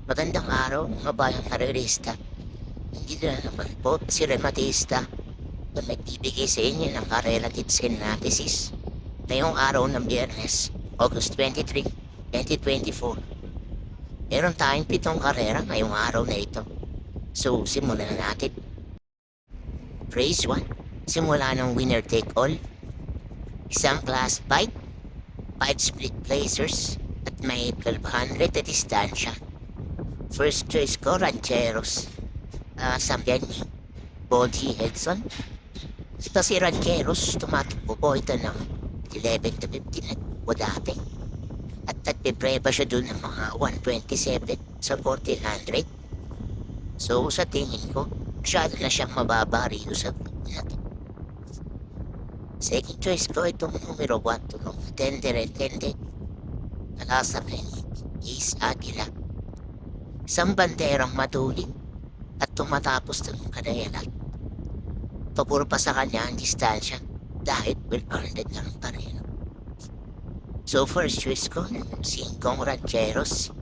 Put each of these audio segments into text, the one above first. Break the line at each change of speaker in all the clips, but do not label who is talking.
Magandang araw mga bayang karerista. Hindi na naman po si Rematista na nagbibigay sa inyo ng ka-relative synapsis ngayong araw ng Biyernes, August 23, 2024. Meron tayong 7 karera ngayong araw na ito. So, simulan na natin. Race 1. Simula ng winner take all. Isang class fight, 5 split placers, at may 1,200 na distansya. First choice ko, Rancheros. Sabihan ni Bodhi Edson. Ito si Rancheros, tumatakbo po ito ng 11 to 15 at dati. At nagpipreba siya dun ng mga 127 sa 1400. So sa tingin ko, masyado na siyang mababa rito sa grupo natin. Second choice ko, itong numero 1 to no, Tender and Tende. Nalasa ni Ace Aguila. Isang banderang matuling at tumatapos ng kadayalan. Pabor pa sa kanya ang distansya dahil 1,200 na ng karera. So first choice ko, 5 Rancheros.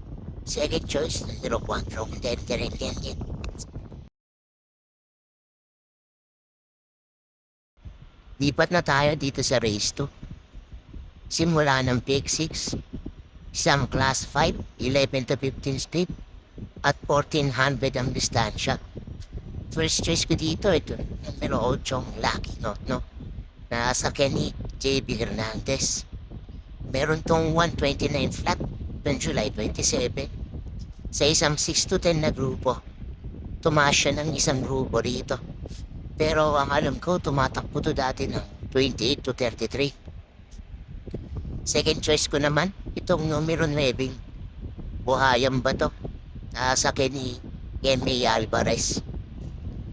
Second choice, numero 4, Tender and Tende. Lipat na tayo dito sa race 2. Simula ng pick 6, isang class 5, 11 to 15 speed, at 1400 ang distansya. First choice ko dito, ito, numero 8, Lucky Not, no? Nasa Kenny J.B. Hernandez. Meron tong 129 flat noong July 27. Sa isang 6 to 10 na grupo, tumaas siya ng isang grupo rito. Pero ang alam ko, tumatakbo to dati ng 28 to 33. Second choice ko naman, itong numero 9, Buhayang Bato. Sa Kenny M.A. Alvarez.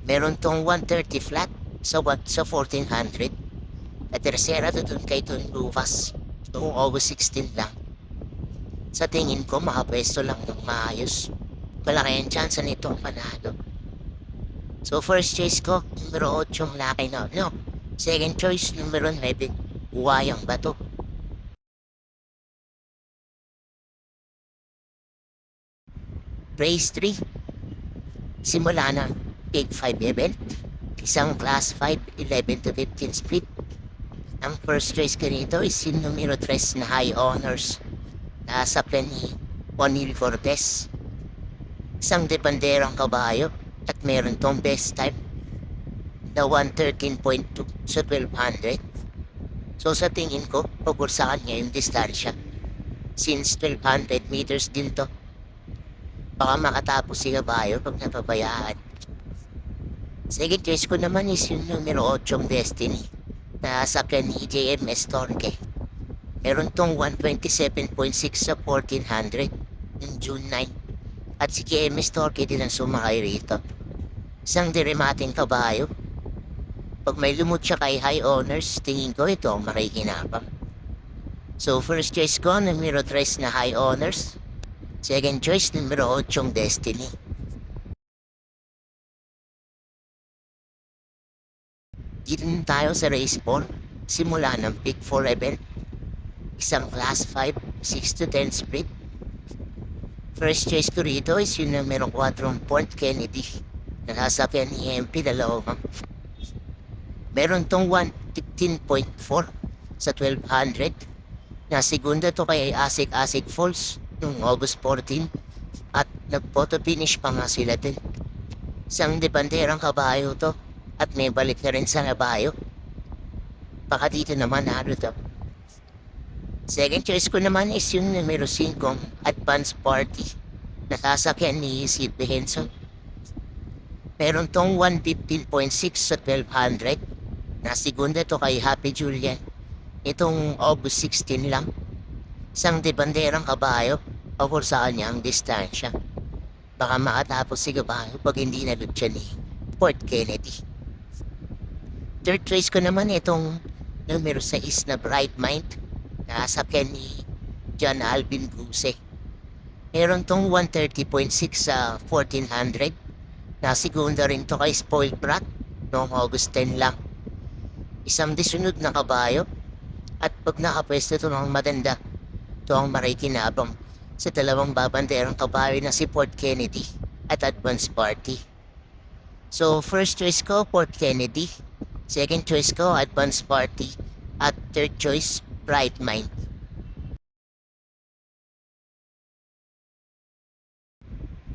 Meron tong 130 flat sa 1400. At tercera doon kay Don Luvas noong August 16 lang. Sa tingin ko, makapwesto lang ng maayos. Malaki ang chance nitong panalo. So first choice ko, numero 8, Lucky Not, no? Second choice, numero 9, Buhayang Bato. Race 3. Simula ng Big 5 event. Isang class 5, 11 to 15 split. Ang first choice ko nito is yung numero 3 na High Honors. Nasa plan ni O'Neil Cortez. Isang depanderang kabayo at meron tong best time na 113.2 sa 1200. So sa tingin ko, pagod sa kanya yung distansya. Since 1200 meters din to, baka makatapos si Caballo pag napabayaan. Second choice ko naman is yung numero 8, Destiny, na sakyan ni JM Estorque. Meron tong 127.6 sa 1400 ng June 9. At si JM Estorque din ang sumakay rito. Isang diremating kabayo. Pag may lumot siya kay High Honors, tingin ko ito ang makikinabang. So first choice ko, numero 3 na High Honors. Second choice, numero 8, Destiny. Dito tayo sa race 4. Simula ng pick 4 event. Isang class 5, 6 to 10 split. First choice ko rito is yung numero 4, Port Kennedy. Nakasakyan ni MP Dalawang. Meron tong 115.4 sa 1200. Na segunda to kay Asik Falls noong August 14 at nag-photo finish pa nga sila din. Isang depanderang kabayo to at may balik na rin sa kabayo. Baka dito naman ano to. Second choice ko naman is yung numero 5, Advance Party. Nakasakyan ni Sid Behenson. Meron tong 115.6 sa 1200 na segunda to kay Happy Julian. Itong August 16 lang. Isang depanderang kabayo, pabor sa kanya ang distansya. Baka makatapos si kabayo pag hindi nalud siya ni Port Kennedy. Third choice ko naman itong numero 6 na Bright Mind. Nakasakyan ni John Alvin Guse. Meron tong 130.6 sa 1400. Na segunda rin to kay Spoiled Brat noong August 10 lang. Isang disunod na kabayo. At pag nakapwesto ito ng maganda, ito ang makikinabang sa dalawang babanderang kabayo na si Port Kennedy at Advance Party. So, first choice ko, Port Kennedy. Second choice ko, Advance Party. At third choice, Bright Mind.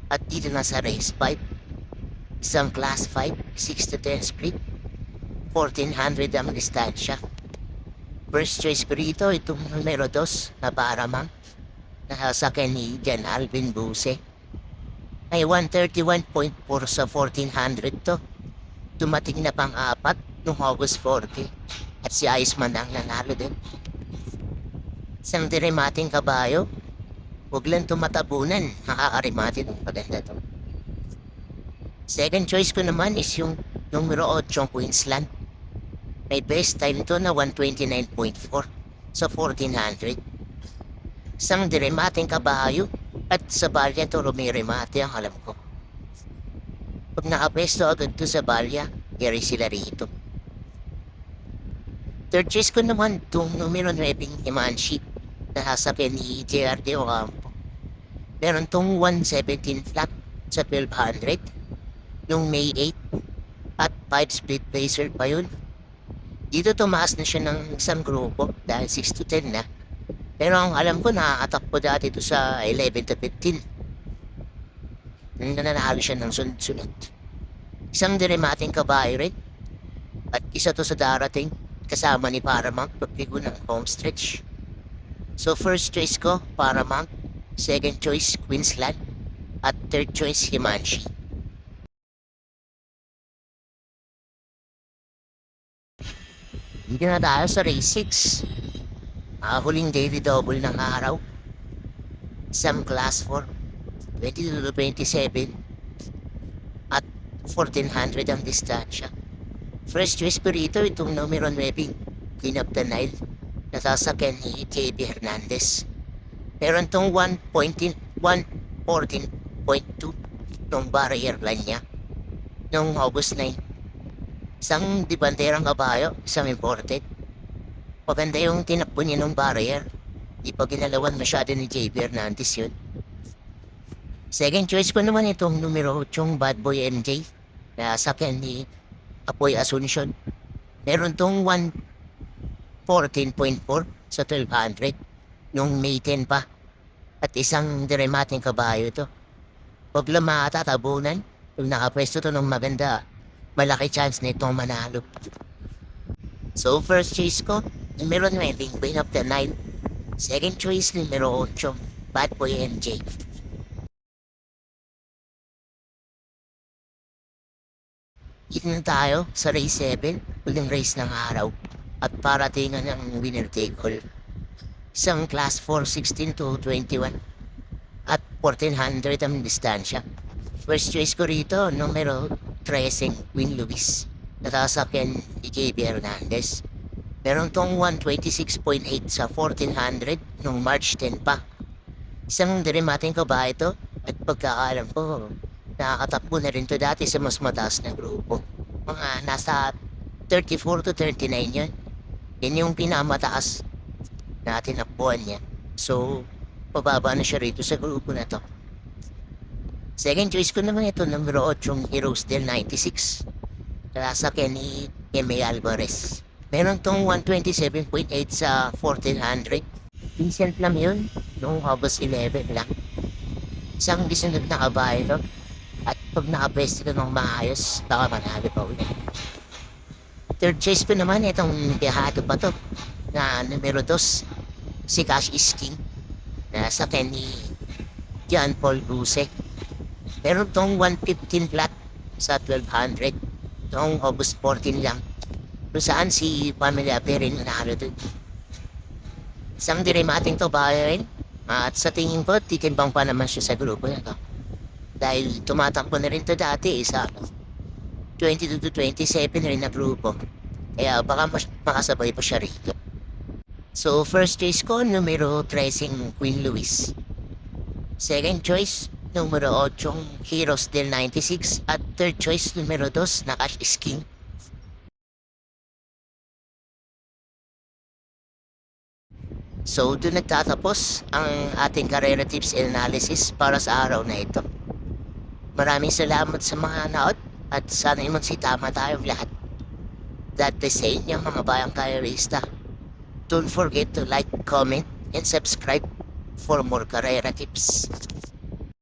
At dito na sa race 5, isang class 5, 6 to 10 split, 1400 ang distansya. First choice ko rito, itong numero 2 na Paramount, nakasakyan ni Jan Alvin Buse. Ay 131.4 sa 1400 to. Dumating na pang-apat noong August 40 at si Iceman ang nanalo din. Isang diremating kabayo, huwag lang tumatabunan, makakarimatin ang paganda to. Second choice ko naman is yung numero 8 Queensland. May best time to na 129.4 sa 1400. Isang diremating kabayo at sa balya to rumiremate ang alam ko. Pag nakapesto agad to sa balya, yari sila rito. Third choice ko naman itong numero 9 Imanshi na sasakyan ni JRD Ocampo. Meron tong 117 flat sa 1200 nung May 8 at 5 split placer pa yun. Dito tumaas na siya ng isang grupo dahil 6 to 10 na. Pero ang alam ko nakakatakbo dati ito sa 11 to 15. Nananalo siya ng sunod-sunod. Isang diremating kabayo rin. At isa to sa darating kasama ni Paramount pagbigo ng home stretch. So first choice ko, Paramount. Second choice, Queensland. At third choice, Himanshi. Dito na tayo sa race 6. Huling daily double ng araw. Isang class 4, 22 to 27 at 1400 ang distansya. First choice ko rito itong numero 9 Queen of the Nile na sasakyan ni JB Hernandez. Meron tong 114.2 nung barrier line niya nung August 9. Isang dibanderang kabayo, isang imported. Maganda yung tinakbo niya ng barrier. Di pa ginalawan masyado ni JB Hernandez yun. Second choice ko naman itong numero 8 Bad Boy MJ na sakyan ni Apoy Asuncion. Meron tong 114.4 sa 1200 nung May 10 pa. At isang diremating kabayo to. Huwag lang makatatabunan. Kung nakapwesto to ng maganda, malaki chance na itong manalo. So first choice ko, numero 9, Queen of the Nile. Second choice, numero 8, Bad Boy MJ. Dito na tayo sa race 7, huling race ng araw. At paratingan ng winner take all. Isang class 4, 16 to 21. At 1400 ang distansya. First choice ko rito, numero 13, Queen Luis. Natasakyan ni JB Hernandez. Meron tong 126.8 sa 1400 nung March 10 pa. Isang diremating kabayo ito at pagkakaalam ko, nakakatakbo na rin to dati sa mas mataas na grupo. Mga nasa 34 to 39 yun. Yan yung pinamataas na tinakbuhan niya. So, pababa na siya rito sa grupo na to. Second choice ko naman ito, numero 8, yung Heroes del 96. Nasakyan ni M.A. Alvarez. Meron tong 127.8 sa 1400. Decent lang yun. Noong August 11 lang. Isang disunod na kabayo to. At pag nakapwesto ka ng maayos, baka manalo pa ulit. Third choice ko naman itong Dehado pa to. Na numero 2. Si Cash is King. Nasakyan ni John Paul Buse. Meron tong 115 flat sa 1200. Noong August 14 lang. Kung saan si Pamela Perin nanalo dun. Isang diremating kabayo rin. At sa tingin ko, titimbang pa naman siya sa grupo na to. Dahil tumatakbo na rin to dati sa 22 to 27 rin na grupo. Kaya baka makasabay pa siya rito. So first choice ko, numero 13 Queen Luis. Second choice, numero 8 Heroes del 96. At third choice, numero 2 na Cash is King. So, doon nagtatapos ang ating karera tips and analysis para sa araw na ito. Maraming salamat sa mga naot at sana si tama tayong lahat. That the same yung mga bayang karerista. Don't forget to like, comment, and subscribe for more karera tips.